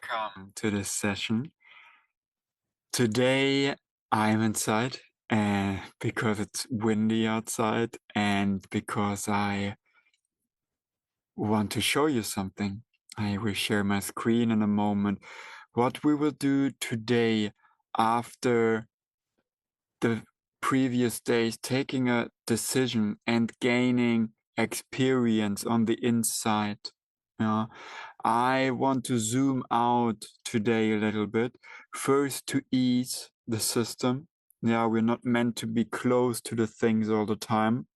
Welcome to this session. Today I'm inside because it's windy outside and because I want to show you something. I will share my screen in a moment. What we will do today after the previous days, taking a decision and gaining experience on the inside. I want to zoom out today a little bit. First, to ease the system. We're not meant to be close to the things all the time.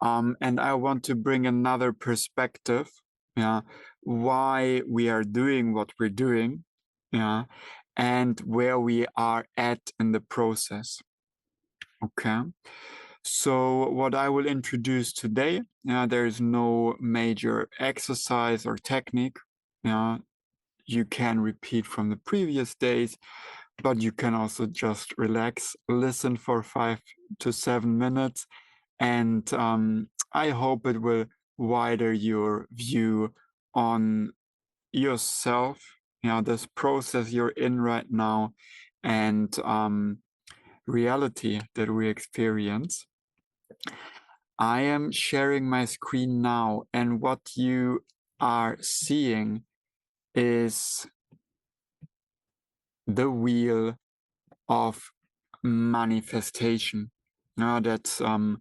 And I want to bring another perspective. Why we are doing what we're doing. And where we are at in the process. Okay. So what I will introduce today, there is no major exercise or technique. You can repeat from the previous days, but you can also just relax, listen for 5 to 7 minutes, and I hope it will widen your view on yourself, this process you're in right now, and reality that we experience. I am sharing my screen now, and what you are seeing is the wheel of manifestation. That's a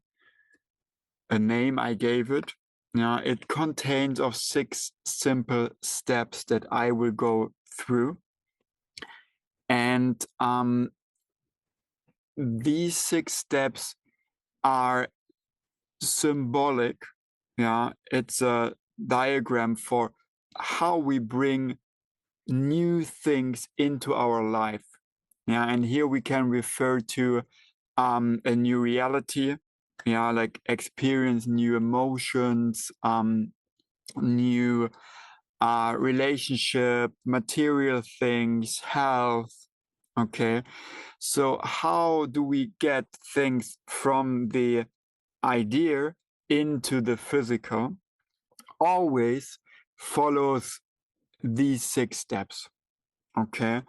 name I gave it. It contains of 6 simple steps that I will go through. And these 6 steps are symbolic. It's a diagram for how we bring new things into our life. And here we can refer to a new reality, like experience new emotions, new relationship, material things, health. Okay, so how do we get things from the idea into the physical? Always follows these 6 steps. Okay,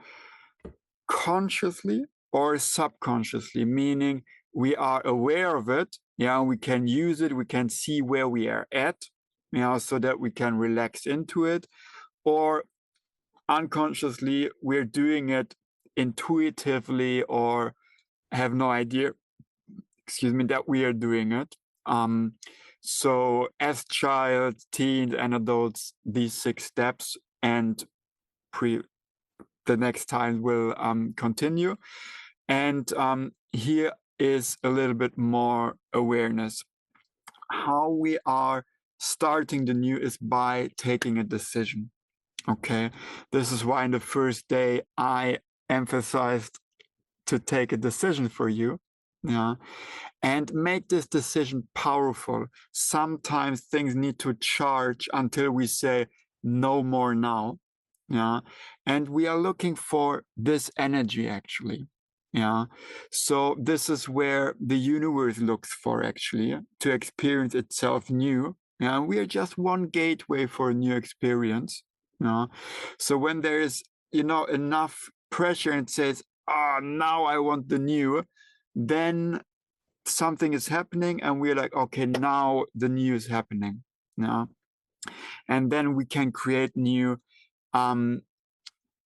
consciously or subconsciously, meaning we are aware of it. We can use it, we can see where we are at, so that we can relax into it, or unconsciously we're doing it intuitively or have no idea, that we are doing it. So as child, teens, and adults, these 6 steps, and the next time will continue. And here is a little bit more awareness. How we are starting the new is by taking a decision. Okay, this is why in the first day I emphasized to take a decision for you. And make this decision powerful. Sometimes things need to charge until we say no more now. And we are looking for this energy actually. So this is where the universe looks for actually, to experience itself new. We are just one gateway for a new experience. So when there is enough pressure and it says, now I want the new, then something is happening and we're like, okay, now the new is happening. And then we can create new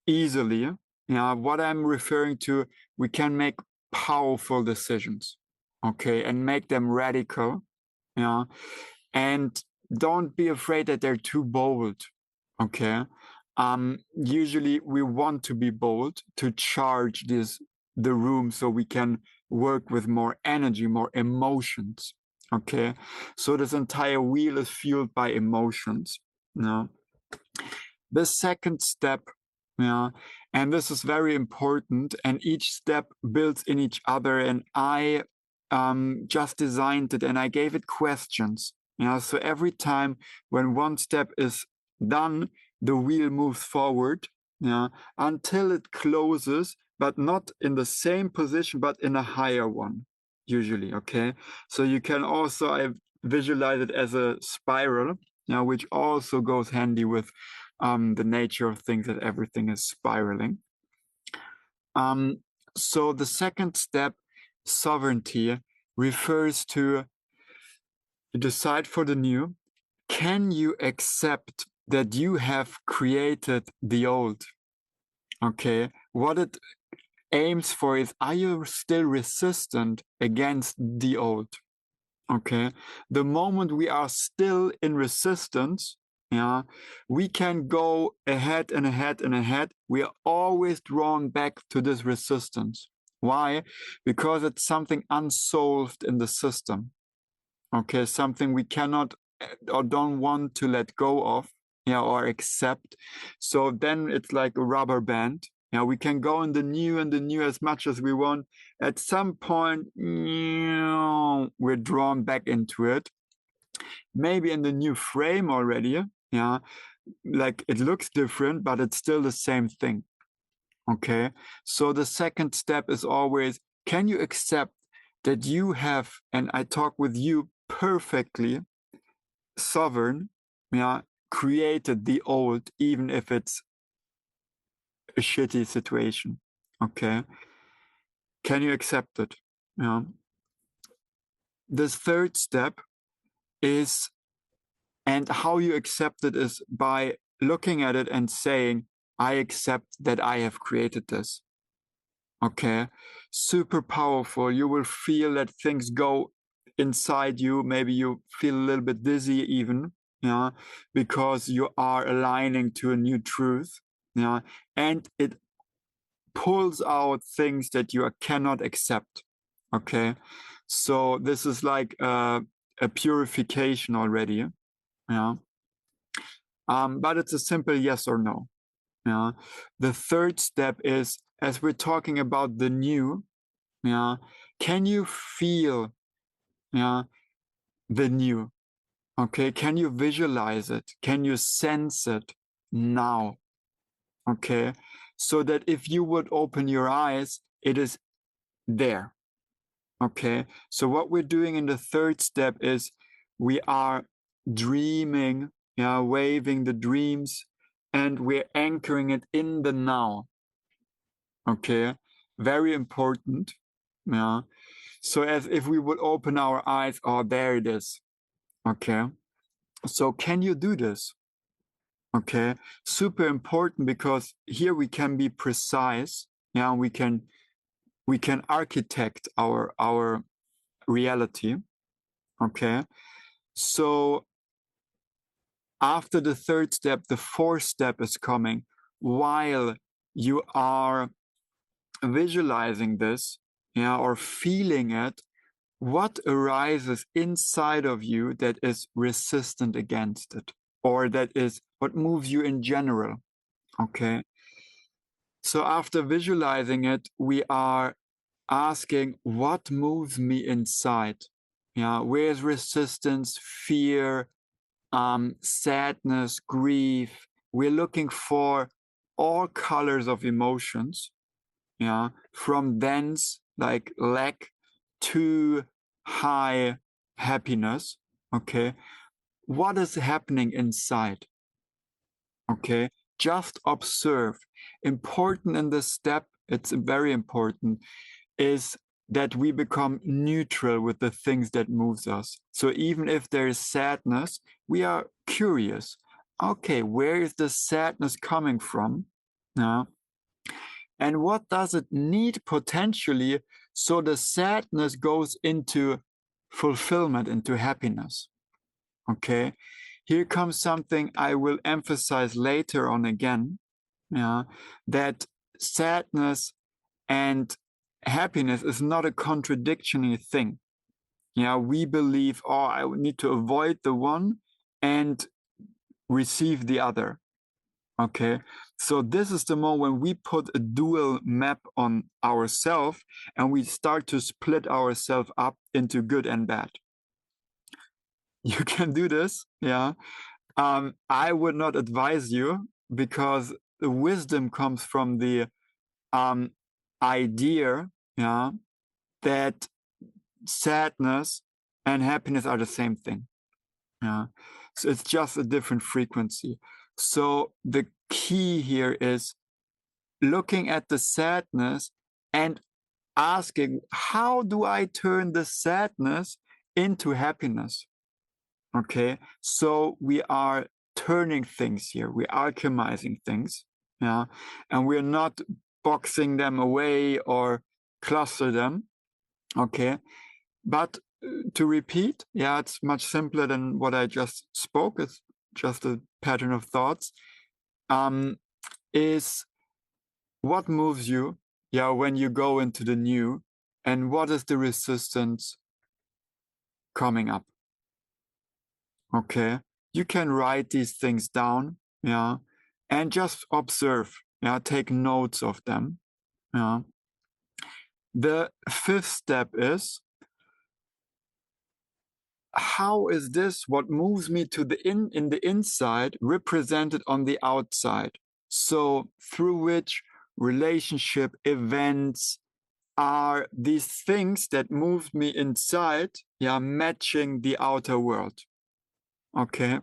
easily. What I'm referring to, we can make powerful decisions, okay, and make them radical. And don't be afraid that they're too bold. Okay. Usually we want to be bold to charge the room so we can work with more energy, more emotions. Okay. So this entire wheel is fueled by emotions. The second step, and this is very important, and each step builds in each other. And I just designed it and I gave it questions. So every time when one step is done, the wheel moves forward until it closes, but not in the same position, but in a higher one, usually. Okay. So you can also, I visualize it as a spiral, which also goes handy with the nature of things, that everything is spiraling. So the second step, sovereignty, refers to decide for the new. Can you accept that you have created the old? Okay, what it aims for is, are you still resistant against the old? Okay, the moment we are still in resistance, yeah, we can go ahead and ahead and ahead. We are always drawn back to this resistance. Why? Because it's something unsolved in the system. Okay, something we cannot or don't want to let go of, yeah, or accept. So then it's like a rubber band. Yeah, we can go in the new and the new as much as we want. At some point, we're drawn back into it. Maybe in the new frame already. Yeah, like it looks different, but it's still the same thing. Okay, so the second step is always, can you accept that you have, and I talk with you, perfectly sovereign, yeah, created the old, even if it's a shitty situation. Okay, can you accept it? Yeah. The third step is, and how you accept it is by looking at it and saying, I accept that I have created this. Okay, super powerful. You will feel that things go inside you. Maybe you feel a little bit dizzy even, yeah, because you are aligning to a new truth, yeah, and it pulls out things that you cannot accept. Okay, so this is like a purification already, yeah. But it's a simple yes or no. Yeah. The third step is, as we're talking about the new, yeah, can you feel, yeah, the new? Okay, can you visualize it? Can you sense it now? Okay, so that if you would open your eyes, it is there. Okay, so what we're doing in the third step is we are dreaming, yeah, waving the dreams, and we're anchoring it in the now. Okay, very important. Yeah, so as if we would open our eyes, oh, there it is. Okay, so can you do this? Okay, super important, because here we can be precise. Yeah, we can architect our reality. Okay, so after the third step, the fourth step is coming. While you are visualizing this, yeah, or feeling it, what arises inside of you that is resistant against it, or that is what moves you in general? Okay, so after visualizing it, we are asking, what moves me inside? Yeah, where's resistance, fear, sadness, grief? We're looking for all colors of emotions, yeah, from dense, like lack, to high happiness. Okay, what is happening inside? Okay, just observe. Important in this step, it's very important, is that we become neutral with the things that moves us. So even if there is sadness, we are curious. Okay, where is the sadness coming from? Now, and what does it need potentially, so the sadness goes into fulfillment, into happiness? Okay, here comes something I will emphasize later on again, yeah, that sadness and happiness is not a contradictory thing. Yeah, we believe, oh, I need to avoid the one and receive the other. Okay, so this is the moment when we put a dual map on ourselves and we start to split ourselves up into good and bad. You can do this, yeah. I would not advise you, because the wisdom comes from the idea, yeah, that sadness and happiness are the same thing. Yeah, so it's just a different frequency. So the key here is looking at the sadness and asking, how do I turn the sadness into happiness? Okay, so we are turning things here, we're alchemizing things, yeah, and we're not boxing them away or cluster them, okay, but to repeat, yeah, it's much simpler than what I just spoke. It's just a pattern of thoughts. Is what moves you, yeah, when you go into the new, and what is the resistance coming up? Okay, you can write these things down, yeah, and just observe, yeah, take notes of them, yeah. The fifth step is, how is this what moves me to the in the inside represented on the outside? So through which relationship, events are these things that moved me inside, yeah, matching the outer world. Okay,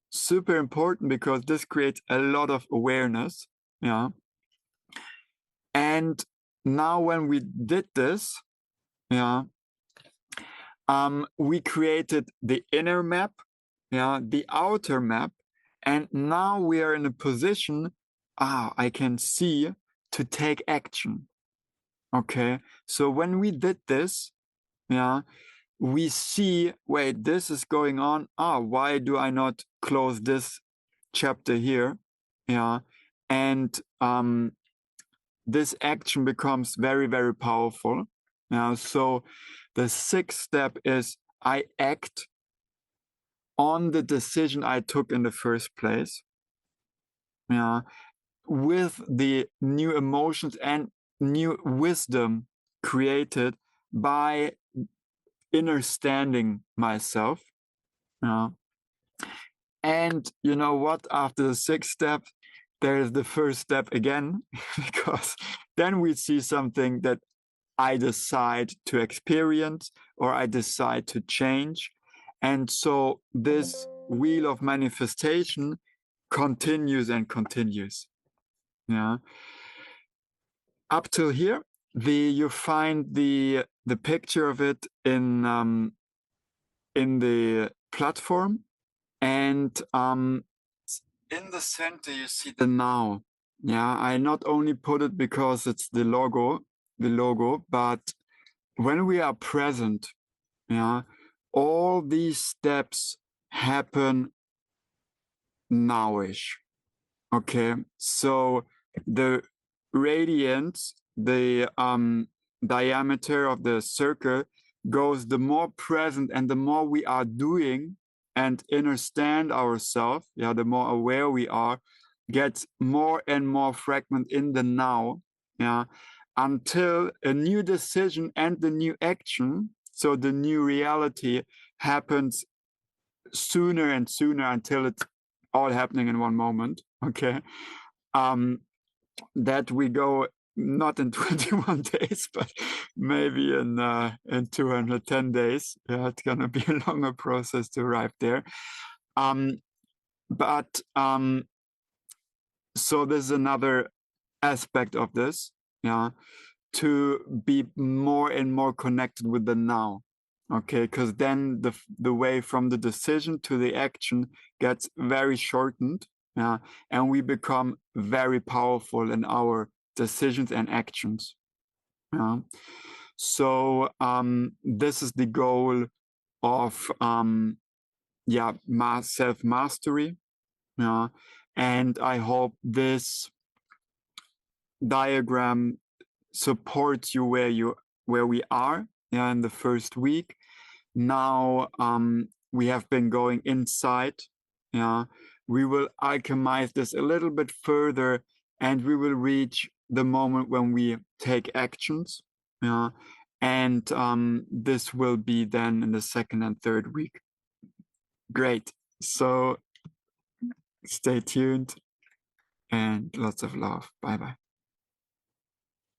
super important because this creates a lot of awareness, yeah. And now when we did this, yeah, we created the inner map, yeah, the outer map, and now we are in a position, I can see, to take action. Okay, so when we did this, yeah, we see, wait, this is going on. Why do I not close this chapter here? Yeah, and this action becomes very, very powerful. Yeah, so the sixth step is I act on the decision I took in the first place. Yeah, with the new emotions and new wisdom created by innerstanding myself. Yeah. And you know what? After the sixth step, there is the first step again, because then we see something that I decide to experience or I decide to change. And so this wheel of manifestation continues and continues. Yeah. Up till here, you find the picture of it in the platform, and in the center you see the now. Yeah, I not only put it because it's the logo, but when we are present, yeah, all these steps happen nowish. Okay, so the radiance, the diameter of the circle goes, the more present and the more we are doing and understand ourselves, yeah, the more aware we are, gets more and more fragment in the now, yeah, until a new decision and the new action, so the new reality happens sooner and sooner until it's all happening in one moment. Okay, that we go not in 21 days, but maybe in 210 days. Yeah, it's gonna be a longer process to arrive there. But so there's another aspect of this, yeah, to be more and more connected with the now. Okay, because then the way from the decision to the action gets very shortened, yeah, and we become very powerful in our decisions and actions. Yeah. So this is the goal of self mastery. Yeah, and I hope this diagram supports you where we are, yeah, in the first week. Now we have been going inside. Yeah, we will alchemize this a little bit further, and we will reach the moment when we take actions. Yeah, and this will be then in the second and third week. Great. So stay tuned and lots of love. Bye bye.